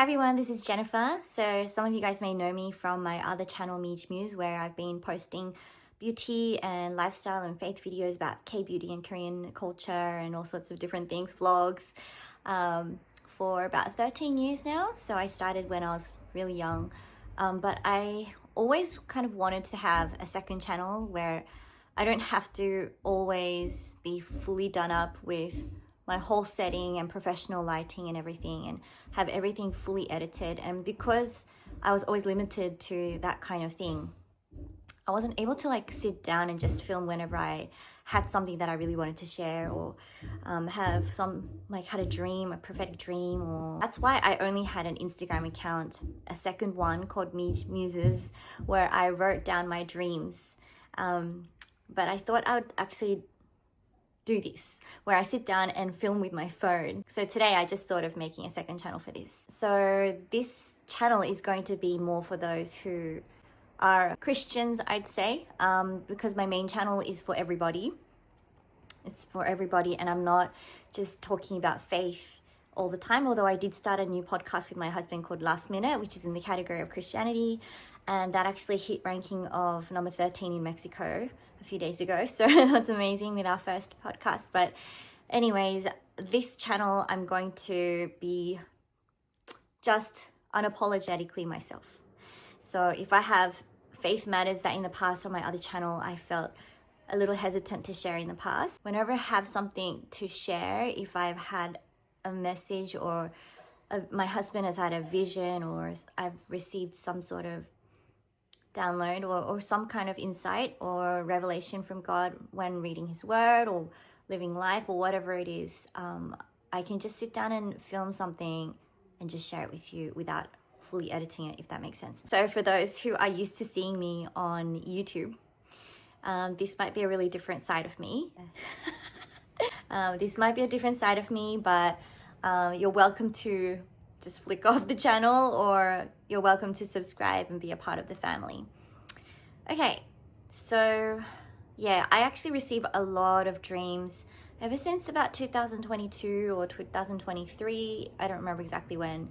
Hi everyone, this is Jennifer. So some of you guys may know me from my other channel Meejmuse, where I've been posting beauty and lifestyle and faith videos about K-beauty and Korean culture and all sorts of different things, vlogs, for about 13 years now. So I started when I was really young, but I always kind of wanted to have a second channel where I don't have to always be fully done up with my whole setting and professional lighting and everything, and have everything fully edited. And because I was always limited to that kind of thing, I wasn't able to like sit down and just film whenever I had something that I really wanted to share, or have had a dream, a prophetic dream. Or that's why I only had an Instagram account, a second one called Meejmuse, where I wrote down my dreams. But I thought I would actually do this, where I sit down and film with my phone. So today I just thought of making a second channel for this. So this channel is going to be more for those who are Christians, I'd say, because my main channel is for everybody. It's for everybody, and I'm not just talking about faith all the time, although I did start a new podcast with my husband called Last Minute, which is in the category of Christianity, and that actually hit ranking of number 13 in Mexico a few days ago. So that's amazing with our first podcast. But anyways, this channel, I'm going to be just unapologetically myself. So if I have faith matters that in the past on my other channel I felt a little hesitant to share in the past, whenever I have something to share, if I've had a message, or my husband has had a vision, or I've received some sort of download or some kind of insight or revelation from God when reading his word or living life or whatever it is, I can just sit down and film something and just share it with you without fully editing it, if that makes sense. So for those who are used to seeing me on YouTube, this might be a really different side of me. This might be a different side of me, but you're welcome to just flick off the channel, or you're welcome to subscribe and be a part of the family. Okay, so yeah, I actually receive a lot of dreams ever since about 2022 or 2023. I don't remember exactly when.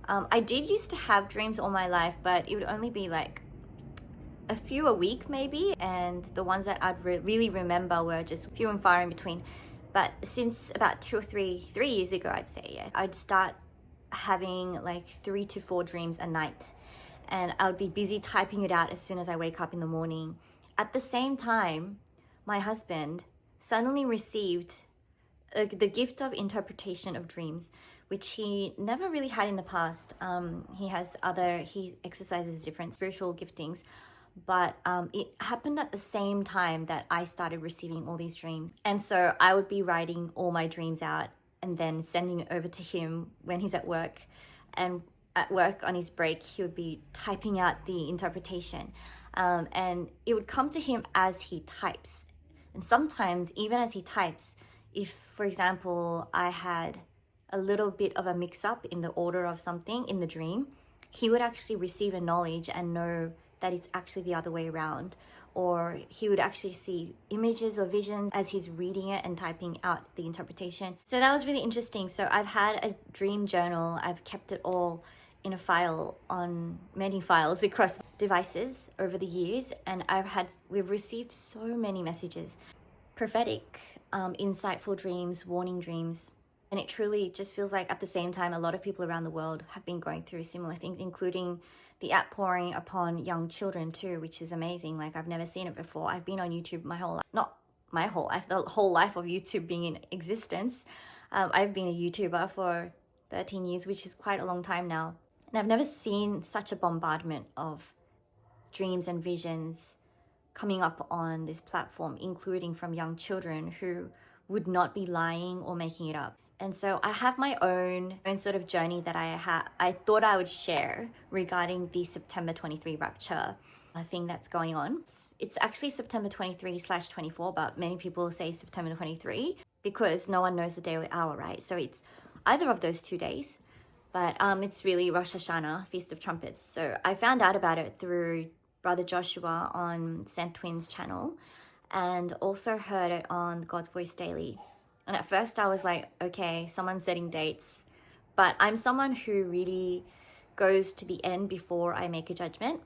I did used to have dreams all my life, but it would only be like a few a week maybe, and the ones that I'd really remember were just few and far in between. But since about 2 or 3 years ago, I'd say, yeah, I'd start having like 3 to 4 dreams a night, and I would be busy typing it out as soon as I wake up in the morning. At the same time, my husband suddenly received the gift of interpretation of dreams, which he never really had in the past. He exercises different spiritual giftings, but it happened at the same time that I started receiving all these dreams. And so I would be writing all my dreams out and then sending it over to him when he's at work. And at work on his break, he would be typing out the interpretation. And it would come to him as he types. And sometimes, even as he types, if, for example, I had a little bit of a mix-up in the order of something in the dream, he would actually receive a knowledge and know that it's actually the other way around. Or he would actually see images or visions as he's reading it and typing out the interpretation. So that was really interesting. So I've had a dream journal. I've kept it all in a file on many files across devices over the years, and we've received so many messages, prophetic, insightful dreams, warning dreams. And it truly just feels like at the same time, a lot of people around the world have been going through similar things, including the outpouring upon young children too, which is amazing. Like, I've never seen it before. I've been on YouTube my whole life, not my whole life, the whole life of YouTube being in existence. I've been a YouTuber for 13 years, which is quite a long time now. And I've never seen such a bombardment of dreams and visions coming up on this platform, including from young children who would not be lying or making it up. And so I have my own sort of journey that I thought I would share regarding the September 23 rapture thing that's going on. It's actually September 23/24, but many people say September 23 because no one knows the day or the hour, right? So it's either of those 2 days, but it's really Rosh Hashanah, Feast of Trumpets. So I found out about it through Brother Joshua on Sent Twins channel, and also heard it on God's Voice Daily. And at first I was like, okay, someone's setting dates, But I'm someone who really goes to the end before I make a judgment,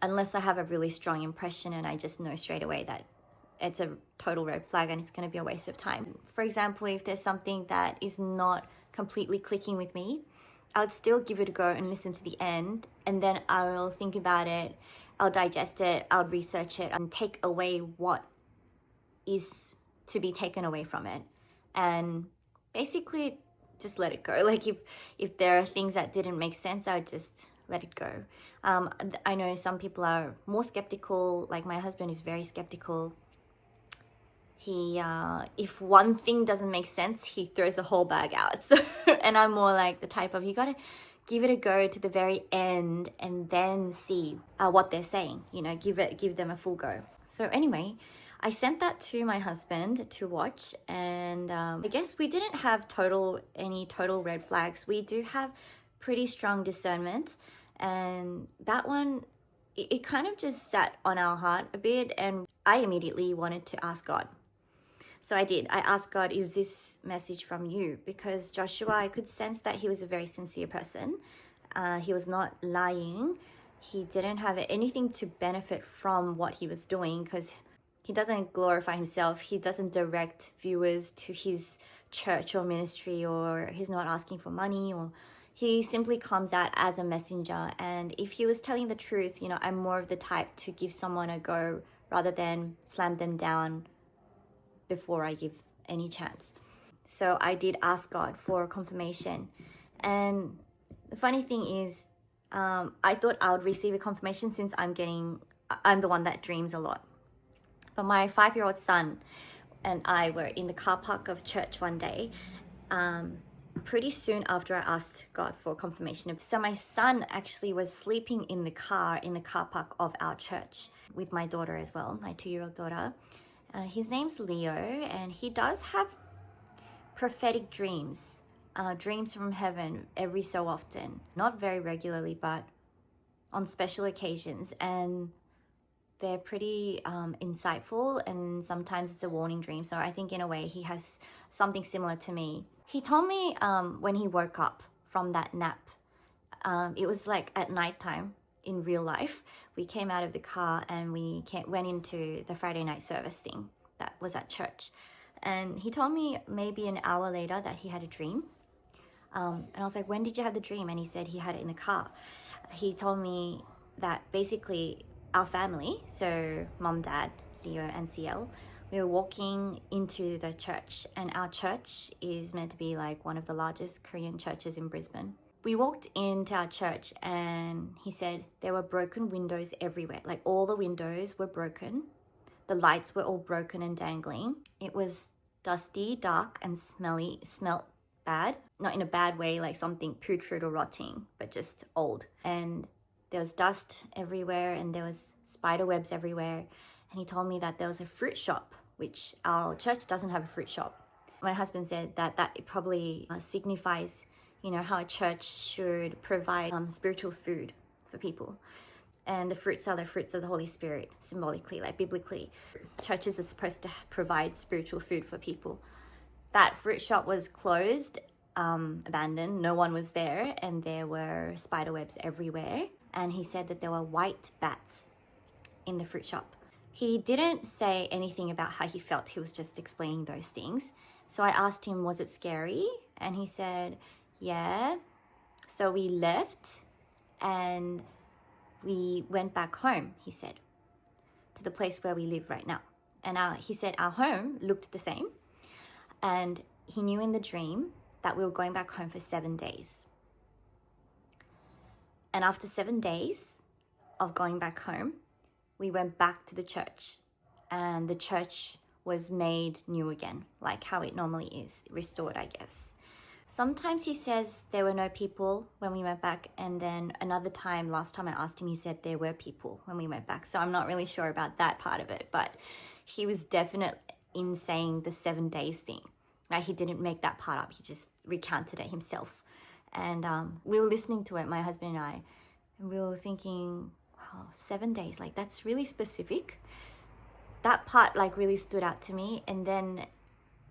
unless I have a really strong impression and I just know straight away that it's a total red flag and it's going to be a waste of time. For example, if there's something that is not completely clicking with me, I would still give it a go and listen to the end, and then I will think about it, I'll digest it, I'll research it and take away what is to be taken away from it, and basically just let it go. Like if there are things that didn't make sense, I would just let it go. I know some people are more skeptical, like my husband is very skeptical. He if one thing doesn't make sense, he throws the whole bag out. So, and I'm more like the type of, you gotta give it a go to the very end and then see what they're saying, you know, give them a full go. So anyway, I sent that to my husband to watch, and I guess we didn't have any total red flags. We do have pretty strong discernment, and that one, it kind of just sat on our heart a bit, and I immediately wanted to ask God. So I did. I asked God, is this message from you? Because Joshua, I could sense that he was a very sincere person. He was not lying. He didn't have anything to benefit from what he was doing, because he doesn't glorify himself. He doesn't direct viewers to his church or ministry, or he's not asking for money, or he simply comes out as a messenger. And if he was telling the truth, you know, I'm more of the type to give someone a go rather than slam them down before I give any chance. So I did ask God for confirmation. And the funny thing is, I thought I would receive a confirmation since I'm the one that dreams a lot. But my 5-year-old son and I were in the car park of church one day, pretty soon after I asked God for confirmation. So my son actually was sleeping in the car park of our church with my daughter as well, my 2-year-old daughter. His name's Leo, and he does have prophetic dreams, dreams from heaven every so often. Not very regularly, but on special occasions. And they're pretty insightful, and sometimes it's a warning dream. So I think in a way he has something similar to me. He told me when he woke up from that nap, it was like at nighttime in real life. We came out of the car and we went into the Friday night service thing that was at church. And he told me maybe an hour later that he had a dream. And I was like, when did you have the dream? And he said he had it in the car. He told me that basically our family, so mom, dad, Leo and CL, we were walking into the church, and our church is meant to be like one of the largest Korean churches in Brisbane. We walked into our church and he said there were broken windows everywhere. Like all the windows were broken. The lights were all broken and dangling. It was dusty, dark and smelled bad. Not in a bad way, like something putrid or rotting, but just old. And there was dust everywhere and there was spider webs everywhere. And he told me that there was a fruit shop, which our church doesn't have a fruit shop. My husband said that it probably signifies, you know, how a church should provide spiritual food for people. And the fruits are the fruits of the Holy Spirit, symbolically, like biblically. Churches are supposed to provide spiritual food for people. That fruit shop was closed, abandoned, no one was there, and there were spider webs everywhere. And he said that there were white bats in the fruit shop. He didn't say anything about how he felt. He was just explaining those things. So I asked him, was it scary? And he said, yeah. So we left and we went back home, he said, to the place where we live right now. And he said our home looked the same. And he knew in the dream that we were going back home for 7 days. And after 7 days of going back home, we went back to the church, and the church was made new again, like how it normally is, restored, I guess. Sometimes he says there were no people when we went back, and then another time, last time I asked him, he said there were people when we went back. So I'm not really sure about that part of it, but he was definite in saying the 7 days thing. Like he didn't make that part up, he just recounted it himself. And we were listening to it, my husband and I, and we were thinking, wow, 7 days, like that's really specific. That part like really stood out to me. And then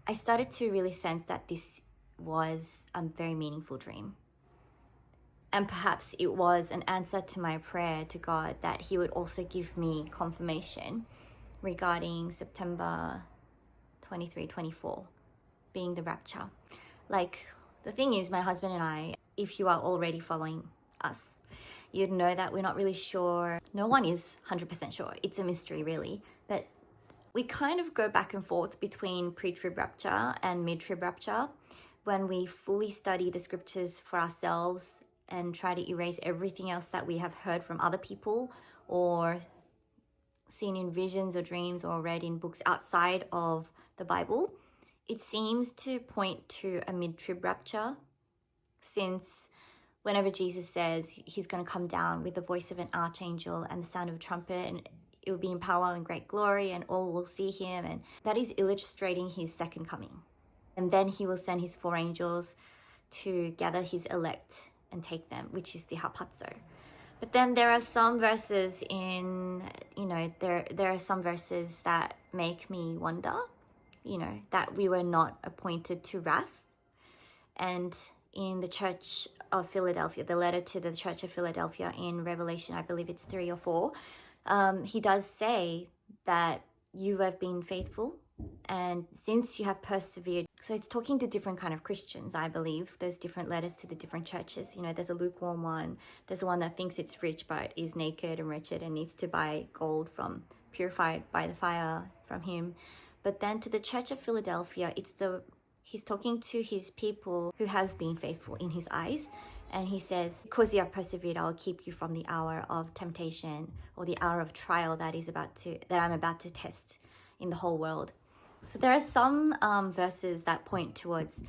I started to really sense that this was a very meaningful dream. And perhaps it was an answer to my prayer to God that he would also give me confirmation regarding September 23, 24 being the rapture. Like, the thing is, my husband and I, if you are already following us, you'd know that we're not really sure. No one is 100% sure. It's a mystery, really. But we kind of go back and forth between pre-trib rapture and mid-trib rapture when we fully study the scriptures for ourselves and try to erase everything else that we have heard from other people or seen in visions or dreams or read in books outside of the Bible. It seems to point to a mid-trib rapture, since whenever Jesus says he's going to come down with the voice of an archangel and the sound of a trumpet, and it will be in power and great glory, and all will see him, and that is illustrating his second coming. And then he will send his 4 angels to gather his elect and take them, which is the harpazo. But then there are some verses there are some verses that make me wonder, that we were not appointed to wrath. And in the Church of Philadelphia, the letter to the Church of Philadelphia in Revelation, I believe it's 3 or 4, he does say that you have been faithful, and since you have persevered. So it's talking to different kind of Christians, I believe. There's different letters to the different churches. There's a lukewarm one. There's the one that thinks it's rich but is naked and wretched and needs to buy gold purified by the fire from him. But then to the Church of Philadelphia, he's talking to his people who have been faithful in his eyes. And he says, because you have persevered, I will keep you from the hour of temptation or the hour of trial that I'm about to test in the whole world. So there are some verses that point towards,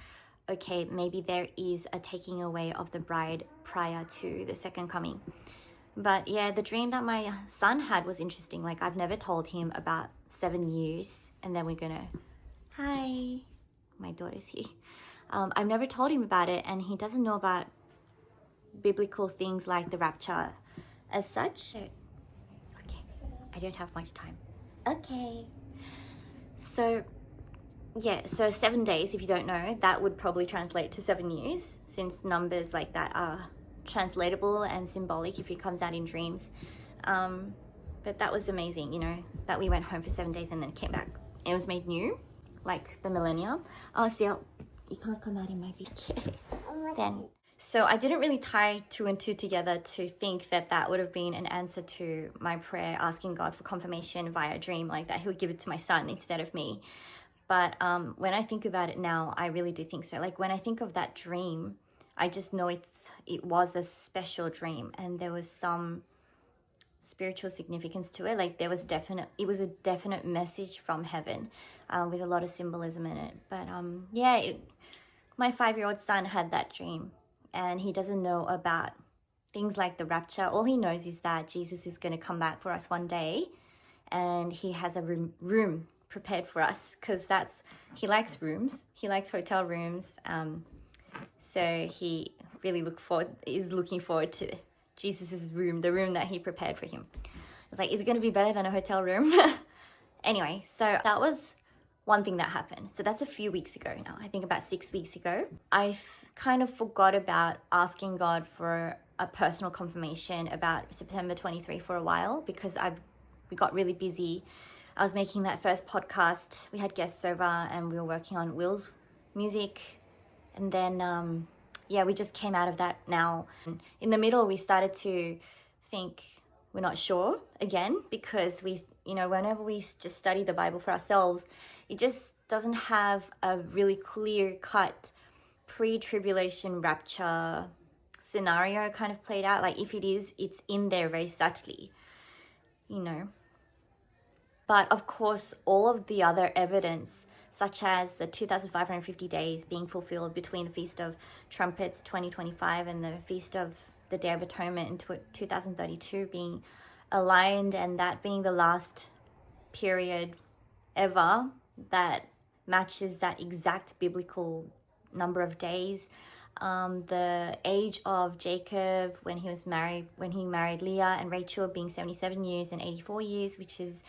okay, maybe there is a taking away of the bride prior to the second coming. But yeah, the dream that my son had was interesting. Like, I've never told him about 7 years, and then we're gonna, hi, my daughter's here. I've never told him about it, and he doesn't know about biblical things like the rapture as such. Okay, I don't have much time. Okay. So 7 days, if you don't know, that would probably translate to 7 years, since numbers like that are translatable and symbolic if it comes out in dreams. But that was amazing, that we went home for 7 days and then came back. It was made new, like the millennium. Oh, see, you can't come out in my video. Then, so I didn't really tie 2 and 2 together to think that would have been an answer to my prayer, asking God for confirmation via a dream, like that he would give it to my son instead of me. But when I think about it now, I really do think so. Like, when I think of that dream, I just know it was a special dream, and there was some spiritual significance to it. Like, it was a definite message from heaven, with a lot of symbolism in it. But my 5-year-old son had that dream, and he doesn't know about things like the rapture. All he knows is that Jesus is going to come back for us one day, and he has a room prepared for us, because he likes rooms. He likes hotel rooms. So he really is looking forward to Jesus's room, the room that he prepared for him. It's like, is it going to be better than a hotel room? Anyway, so that was one thing that happened. So that's a few weeks ago now. I think about 6 weeks ago. I kind of forgot about asking God for a personal confirmation about September 23 for a while, because we got really busy. I was making that first podcast. We had guests over and we were working on Will's music. And then, we just came out of that now. In the middle, we started to think we're not sure again, because whenever we just study the Bible for ourselves, it just doesn't have a really clear-cut pre-tribulation rapture scenario kind of played out. Like, if it is, it's in there very subtly, But of course, all of the other evidence, such as the 2,550 days being fulfilled between the Feast of Trumpets 2025 and the Feast of the Day of Atonement in 2032 being aligned, and that being the last period ever that matches that exact biblical number of days. The age of Jacob when he married Leah and Rachel being 77 years and 84 years, which is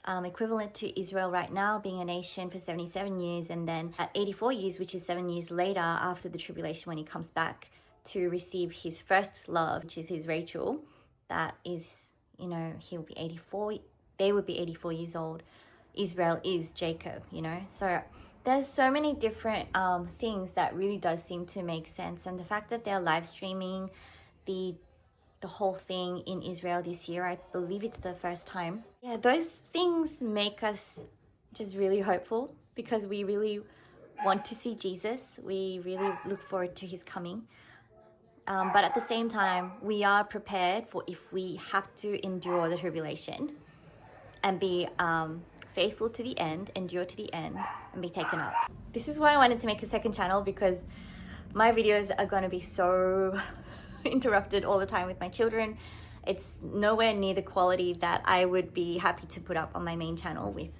equivalent to Israel right now being a nation for 77 years, and then at 84 years, which is 7 years later after the tribulation when he comes back to receive his first love, which is his Rachel, that is, he'll be 84, they would be 84 years old. Israel is Jacob, So there's so many different things that really does seem to make sense. And the fact that they're live streaming the whole thing in Israel this year, I believe it's the first time. Yeah, those things make us just really hopeful because we really want to see Jesus. We really look forward to his coming. But at the same time, we are prepared for if we have to endure the tribulation and be faithful to the end, endure to the end, and be taken up. This is why I wanted to make a second channel, because my videos are going to be so interrupted all the time with my children. It's nowhere near the quality that I would be happy to put up on my main channel with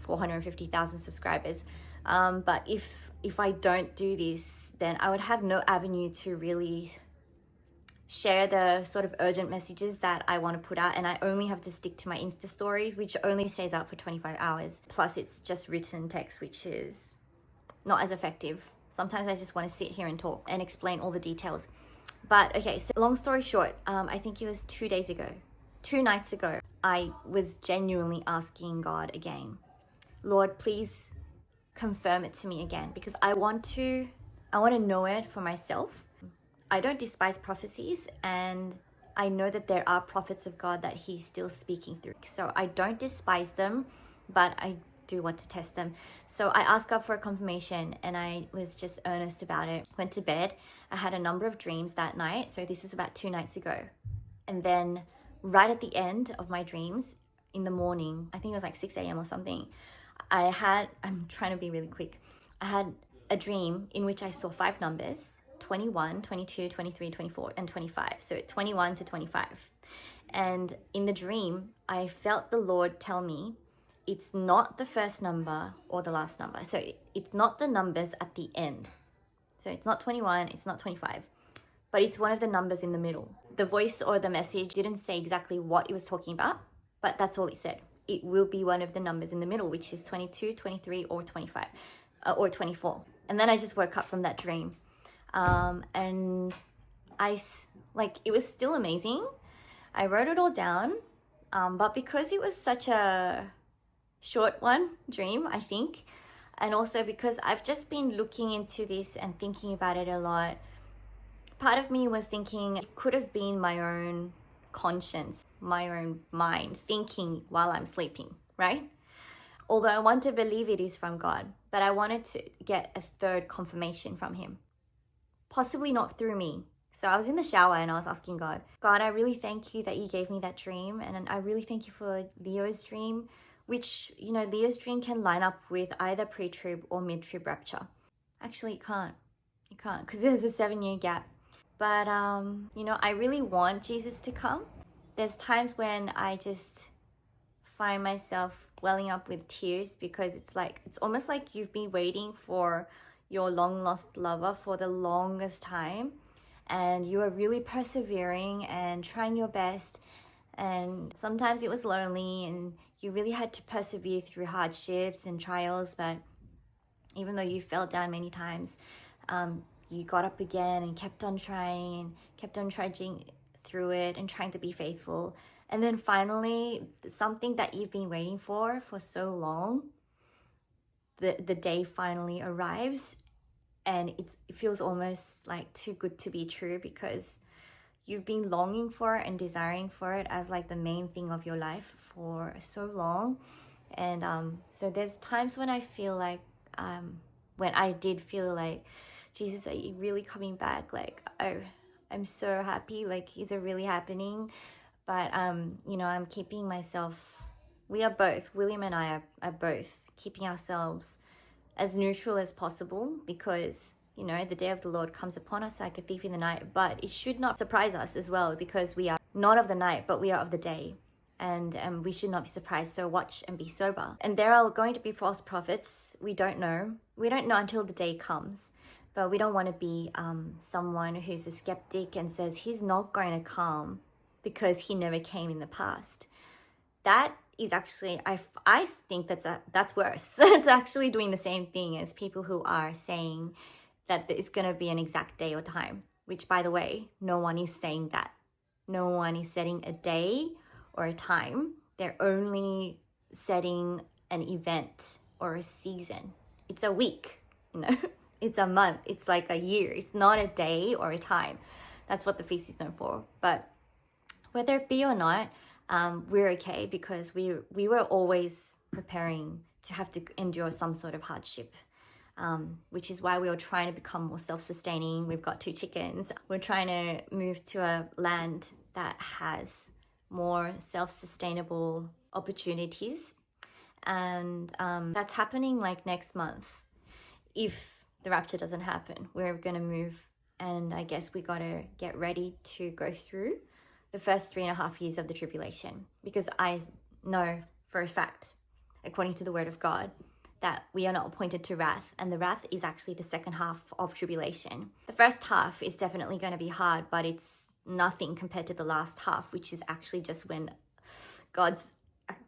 450,000 subscribers. But if I don't do this, then I would have no avenue to really share the sort of urgent messages that I want to put out, and I only have to stick to my Insta stories, which only stays up for 25 hours. Plus it's just written text, which is not as effective. Sometimes I just want to sit here and talk and explain all the details. But okay, so long story short, I think it was 2 nights ago, I was genuinely asking God again, Lord, please confirm it to me again, because I want to know it for myself. I don't despise prophecies, and I know that there are prophets of God that he's still speaking through. So I don't despise them, but I do want to test them. So I asked God for a confirmation, and I was just earnest about it. Went to bed. I had a number of dreams that night. So this is about 2 nights ago. And then right at the end of my dreams in the morning, I think it was like 6 a.m. or something, I'm trying to be really quick. I had a dream in which I saw 5 numbers, 21, 22, 23, 24, and 25. So 21 to 25. And in the dream, I felt the Lord tell me, it's not the first number or the last number. So it's not the numbers at the end. So it's not 21, it's not 25, but it's one of the numbers in the middle. The voice or the message didn't say exactly what it was talking about, but that's all it said. It will be one of the numbers in the middle, which is 22, 23, or 25, or 24. And then I just woke up from that dream. And it was still amazing. I wrote it all down, but because it was such a short dream, I think, and also because I've just been looking into this and thinking about it a lot, part of me was thinking it could have been my own conscience, my own mind thinking while I'm sleeping, right? Although I want to believe it is from God, but I wanted to get a third confirmation from him, possibly not through me. So I was in the shower and I was asking God, I really thank you that you gave me that dream, and I really thank you for Leo's dream, which, Leo's dream can line up with either pre-trib or mid-trib rapture. Actually, it can't, because there's a 7-year gap. But, I really want Jesus to come. There's times when I just find myself welling up with tears, because it's almost like you've been waiting for your long lost lover for the longest time, and you are really persevering and trying your best. And sometimes it was lonely, and you really had to persevere through hardships and trials. But even though you fell down many times, you got up again and kept on trying, kept on trudging through it and trying to be faithful. And then finally, something that you've been waiting for so long, the day finally arrives, and it feels almost like too good to be true, because you've been longing for it and desiring for it as like the main thing of your life for so long. And so there's times when I feel like, when I did feel like, Jesus, are you really coming back? Like, I'm so happy, like, is it really happening? But I'm keeping myself, we are both, William and I are both keeping ourselves as neutral as possible, because the day of the Lord comes upon us like a thief in the night. But it should not surprise us as well, because we are not of the night, but we are of the day. And we should not be surprised. So watch and be sober. And there are going to be false prophets. We don't know until the day comes. But we don't want to be someone who's a skeptic and says he's not going to come because he never came in the past. That is actually, I think that's worse. It's actually doing the same thing as people who are saying that it's going to be an exact day or time, which, by the way, no one is saying that. No one is setting a day or a time. They're only setting an event or a season. It's a week, you know, it's a month, it's like a year. It's not a day or a time. That's what the feast is known for. But whether it be or not, we're okay, because we were always preparing to have to endure some sort of hardship, which is why we were trying to become more self-sustaining. We've got 2 chickens. We're trying to move to a land that has more self-sustainable opportunities, and that's happening like next month. If the rapture doesn't happen, we're gonna move, and I guess we gotta get ready to go through the first 3.5 years of the tribulation, because I know for a fact, according to the word of God, that we are not appointed to wrath, and the wrath is actually the second half of tribulation. The first half is definitely going to be hard, but it's nothing compared to the last half, which is actually just when God's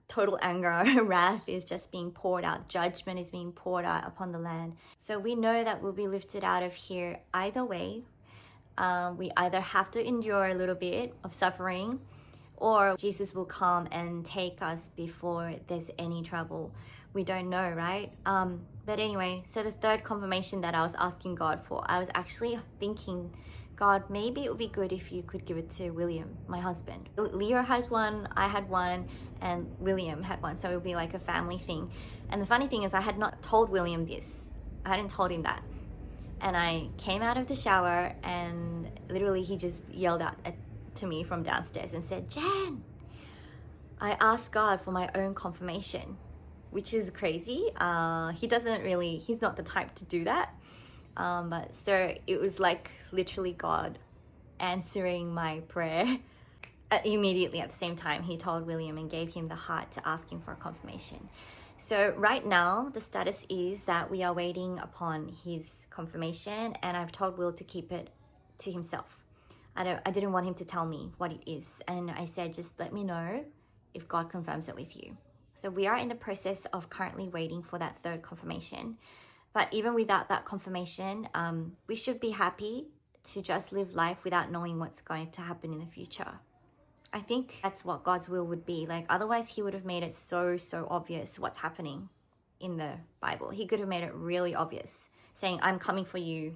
total anger, wrath is just being poured out. Judgment is being poured out upon the land. So we know that we'll be lifted out of here either way. We either have to endure a little bit of suffering, or Jesus will come and take us before there's any trouble. We don't know, right? But anyway, so the third confirmation that I was asking God for, I was actually thinking, God, maybe it would be good if you could give it to William, my husband. Leo has one, I had one, and William had one. So it would be like a family thing. And the funny thing is, I had not told William this. I hadn't told him that. And I came out of the shower, and literally he just yelled out to me from downstairs and said, Jen, I asked God for my own confirmation, which is crazy. He's not the type to do that. But so it was like literally God answering my prayer. Immediately at the same time, he told William and gave him the heart to ask him for a confirmation. So right now, the status is that we are waiting upon his confirmation, and I've told Will to keep it to himself. I didn't want him to tell me what it is. And I said, just let me know if God confirms it with you. So we are in the process of currently waiting for that third confirmation. But even without that confirmation, we should be happy to just live life without knowing what's going to happen in the future. I think that's what God's will would be. Like, otherwise he would have made it so obvious what's happening in the Bible. He could have made it really obvious, saying, I'm coming for you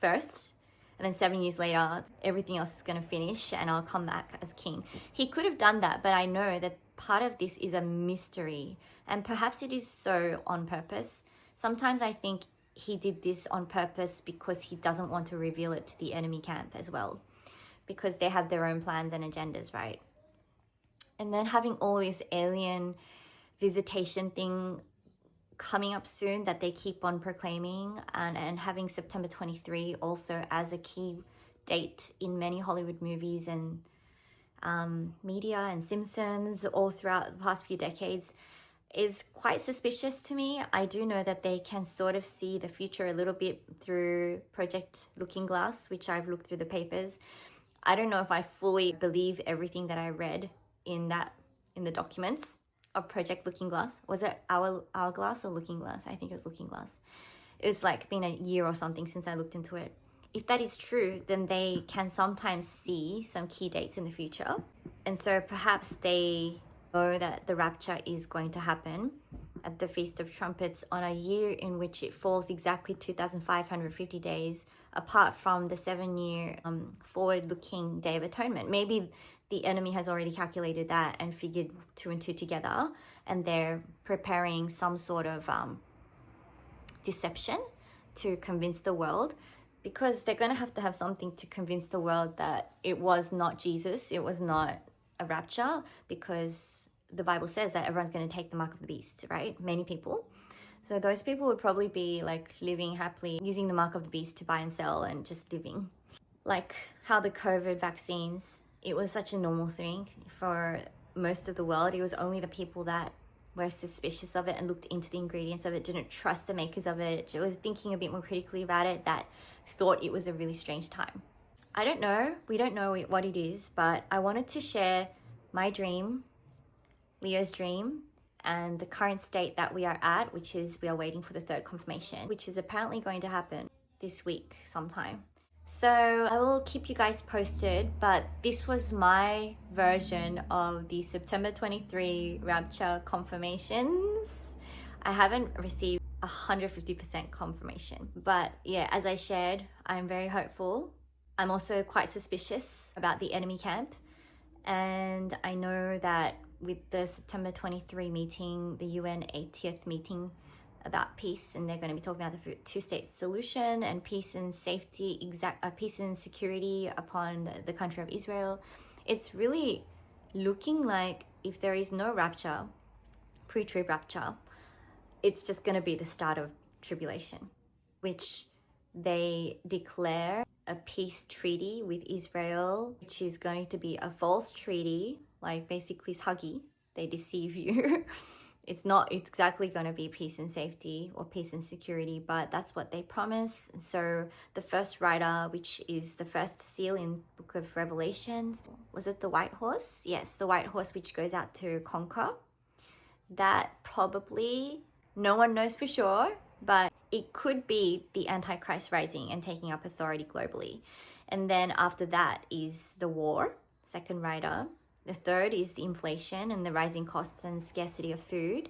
first, and then 7 years later, everything else is going to finish and I'll come back as king. He could have done that, but I know that part of this is a mystery, and perhaps it is so on purpose. Sometimes I think he did this on purpose because he doesn't want to reveal it to the enemy camp as well, because they have their own plans and agendas, right? And then having all this alien visitation thing coming up soon that they keep on proclaiming, and having September 23 also as a key date in many Hollywood movies and media and Simpsons all throughout the past few decades is quite suspicious to me. I do know that they can sort of see the future a little bit through Project Looking Glass, which I've looked through the papers. I don't know if I fully believe everything that I read in the documents of Project Looking Glass. Was it Hourglass or Looking Glass? I think it was Looking Glass. It was like been a year or something since I looked into it. If that is true, then they can sometimes see some key dates in the future. And so perhaps they know that the rapture is going to happen at the Feast of Trumpets on a year in which it falls exactly 2,550 days apart from the 7-year forward-looking Day of Atonement. Maybe the enemy has already calculated that and figured 2 and 2 together, and they're preparing some sort of deception to convince the world, because they're going to have something to convince the world that it was not Jesus, it was not a rapture, because the Bible says that everyone's going to take the mark of the beast, right? Many people. So those people would probably be like living happily, using the mark of the beast to buy and sell and just living. Like how the COVID vaccines, it was such a normal thing for most of the world. It was only the people that were suspicious of it and looked into the ingredients of it, didn't trust the makers of it, were thinking a bit more critically about it, that thought it was a really strange time. I don't know. We don't know what it is, but I wanted to share my dream Leo's dream, and the current state that we are at, which is we are waiting for the third confirmation, which is apparently going to happen this week sometime. So I will keep you guys posted, but this was my version of the September 23 Rapture Confirmations. I haven't received 150% confirmation, but yeah, as I shared, I'm very hopeful. I'm also quite suspicious about the enemy camp, and I know that with the September 23 meeting, the UN 80th meeting about peace, and they're going to be talking about the two-state solution and peace and safety, peace and security upon the country of Israel. It's really looking like if there is no rapture, pre-trib rapture, it's just going to be the start of tribulation, which they declare a peace treaty with Israel, which is going to be a false treaty, like basically 사기. They deceive you. It's not exactly going to be peace and safety or peace and security, but that's what they promise. So the first rider, which is the first seal in Book of Revelations, was it the white horse? Yes, the white horse, which goes out to conquer. That probably, no one knows for sure, but it could be the Antichrist rising and taking up authority globally. And then after that is the war, second rider. The third is the inflation and the rising costs and scarcity of food,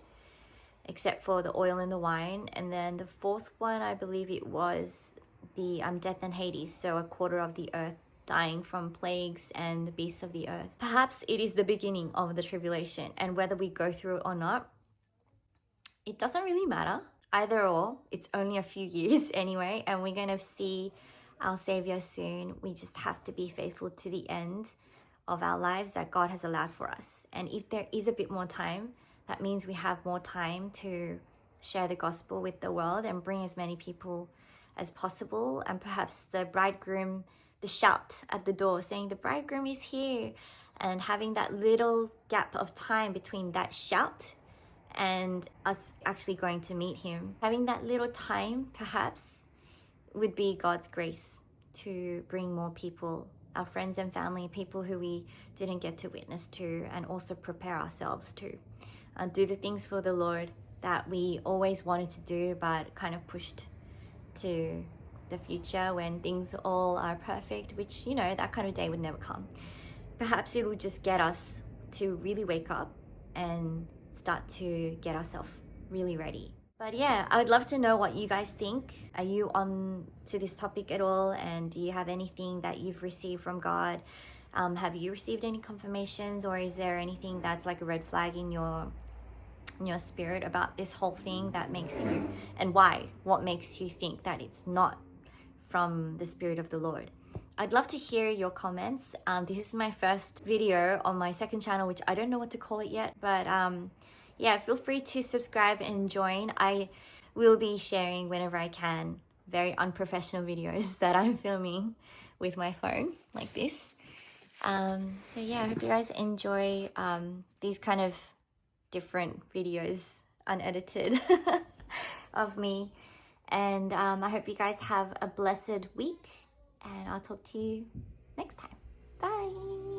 except for the oil and the wine. And then the fourth one, I believe it was the death and Hades, so a quarter of the earth dying from plagues and the beasts of the earth. Perhaps it is the beginning of the tribulation, and whether we go through it or not, it doesn't really matter. Either or, it's only a few years anyway, and we're going to see our Savior soon. We just have to be faithful to the end of our lives that God has allowed for us. And if there is a bit more time, that means we have more time to share the gospel with the world and bring as many people as possible. And perhaps the bridegroom, the shout at the door saying the bridegroom is here, and having that little gap of time between that shout and us actually going to meet him, having that little time perhaps would be God's grace to bring more people, our friends and family, people who we didn't get to witness to, and also prepare ourselves to do the things for the Lord that we always wanted to do but kind of pushed to the future when things all are perfect, which, you know, that kind of day would never come. Perhaps it will just get us to really wake up and start to get ourselves really ready. But yeah, I would love to know what you guys think. Are you on to this topic at all? And do you have anything that you've received from God? Have you received any confirmations, or is there anything that's like a red flag in your spirit about this whole thing that makes you, and why? What makes you think that it's not from the Spirit of the Lord? I'd love to hear your comments. This is my first video on my second channel, which I don't know what to call it yet, but yeah, feel free to subscribe and join. I will be sharing whenever I can very unprofessional videos that I'm filming with my phone like this. So yeah, I hope you guys enjoy these kind of different videos, unedited, of me. And I hope you guys have a blessed week, and I'll talk to you next time. Bye!